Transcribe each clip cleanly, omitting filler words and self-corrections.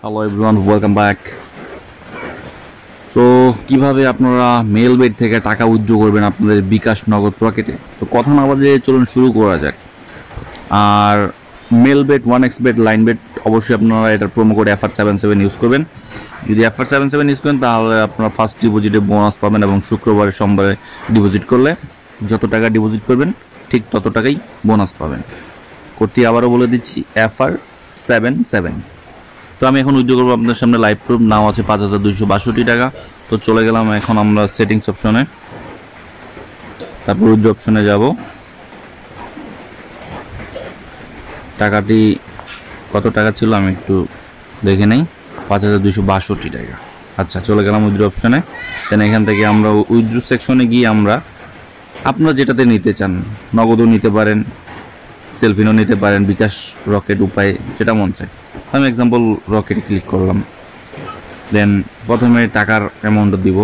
Hello everyone, welcome back. So কিভাবে আপনারা mail bed থেকে টাকা উইথড্র করবেন আপনাদের বিকাশ নগদ রকেটে। তো কথা না বাজে চলুন শুরু করা যাক। আর male bed, 1x bed, line bed অবশ্যই আপনারা এটার প্রোমো কোড FR77 ইউজ করবেন। যদি FR77 ইউজ করেন তাহলে আপনারা ফার্স্ট ডিপোজিটে বোনাস পাবেন এবং শুক্রবারে সোমবারে ডিপোজিট করলে যত টাকা ডিপোজিট করবেন ঠিক তত টাকাই বোনাস পাবেন। কোডটি আবারও বলে দিচ্ছি, FR77। তো আমি এখন উইথড্র করবো আপনাদের সামনে। লাইভ প্রুফ নাও আছে 5262 টাকা। তো চলে গেলাম এখন আমরা সেটিংস অপশনে, তারপর উইথড্র অপশনে যাব। টাকাটি কত টাকা ছিল আমি একটু দেখে নেই, 5262 টাকা। আচ্ছা, চলে গেলাম উইথড্র অপশনে। দেন এখান থেকে আমরা উইথড্র সেকশনে গিয়ে আমরা আপনারা যেটাতে নিতে চান, নগদও নিতে পারেন, সেলফিনও নিতে পারেন, বিকাশ রকেট উপায় যেটা মন চায়। আমি এক্সাম্পল রকেট ক্লিক করলাম। দেন প্রথমে টাকার অ্যামাউন্ট দিব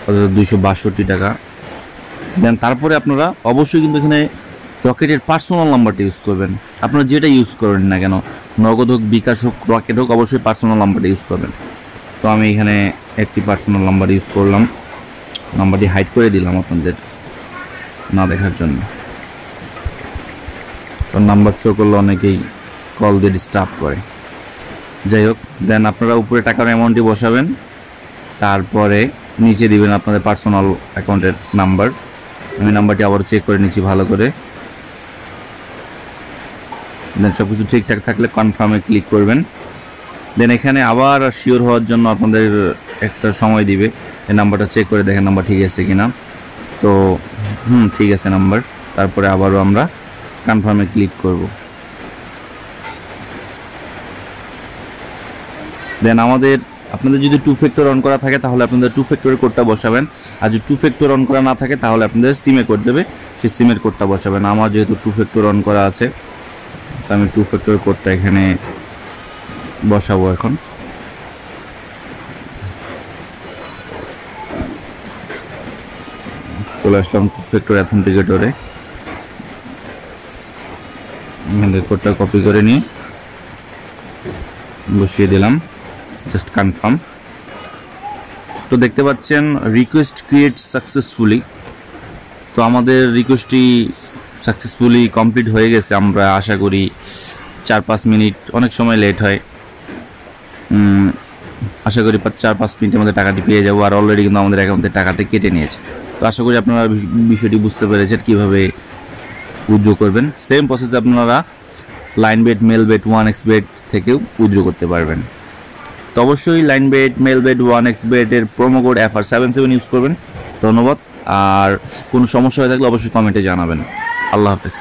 5262 টাকা। দেন তারপরে আপনারা অবশ্যই কিন্তু এখানে রকেটের পার্সোনাল নাম্বারটা ইউজ করবেন। আপনারা যেটা ইউজ করেন না কেন, নগদ হোক, বিকাশ হোক, রকেট হোক, অবশ্যই পার্সোনাল নাম্বারটা ইউজ করবেন। তো আমি এখানে একটি পার্সোনাল নাম্বার ইউজ করলাম। নাম্বারটি হাইড করে দিলাম আপনাদের না দেখার জন্য, কারণ নাম্বার শো করলে অনেকেই কল দিয়ে ডিস্টার্ব করে। যাই হোক, দেন আপনারা উপরে টাকার অ্যামাউন্টটি বসাবেন, তারপরে নিচে দিবেন আপনাদের পার্সোনাল অ্যাকাউন্টের নাম্বার। আমি নাম্বারটি আবার চেক করে নিচ্ছি ভালো করে। দেন সব কিছু ঠিকঠাক থাকলে কনফার্মে ক্লিক করবেন। দেন এখানে আবার শিওর হওয়ার জন্য আপনাদের একটা সময় দিবে, এই নাম্বারটা চেক করে দেখেন নাম্বার ঠিক আছে কিনা। তো ঠিক আছে নাম্বার। তারপরে আবারও আমরা কনফার্মে ক্লিক করব। দেন আপনাদের যদি 2 ফ্যাক্টর অন করা থাকে তাহলে আপনাদের 2 ফ্যাক্টরের কোডটা বসাবেন। আর যদি 2 ফ্যাক্টর অন করা না থাকে তাহলে আপনাদের সিমে কোড দেবে, সেই সিমের কোডটা বসাবেন। আমার যেহেতু 2 ফ্যাক্টর অন করা আছে, তো আমি 2 ফ্যাক্টরের কোডটা এখানে বসাবো। এখন চলে আসলাম 2 ফ্যাক্টর অথেন্টিকেটরে। এখানে কোডটা কপি করে নিয়ে বসিয়ে দিলাম, জাস্ট কনফার্ম। তো দেখতে পাচ্ছেন রিকোয়েস্ট ক্রিয়েট সাকসেসফুলি। তো আমাদের রিকোয়েস্টটি সাকসেসফুলি কমপ্লিট হয়ে গেছে। আমরা আশা করি 4-5 মিনিট, অনেক সময় লেট হয়, আশা করি 4-5 মিনিটের মধ্যে টাকাটি পেয়ে যাবো। আর অলরেডি কিন্তু আমাদের অ্যাকাউন্টে টাকাটি কেটে নিয়েছে। তো আশা করি আপনারা বিষয়টি বুঝতে পেরেছেন কীভাবে উইথড্র করবেন। সেম প্রসেসে আপনারা Linebet, mail bed, 1x bet থেকেও উইথড্র করতে পারবেন। তো অবশ্যই line bed, mail bed, 1x বেডের প্রোমো কোড FR77 ইউজ করবেন। ধন্যবাদ। আর কোনো সমস্যা হয়ে থাকলে অবশ্যই কমেন্টে জানাবেন। আল্লাহ হাফেজ।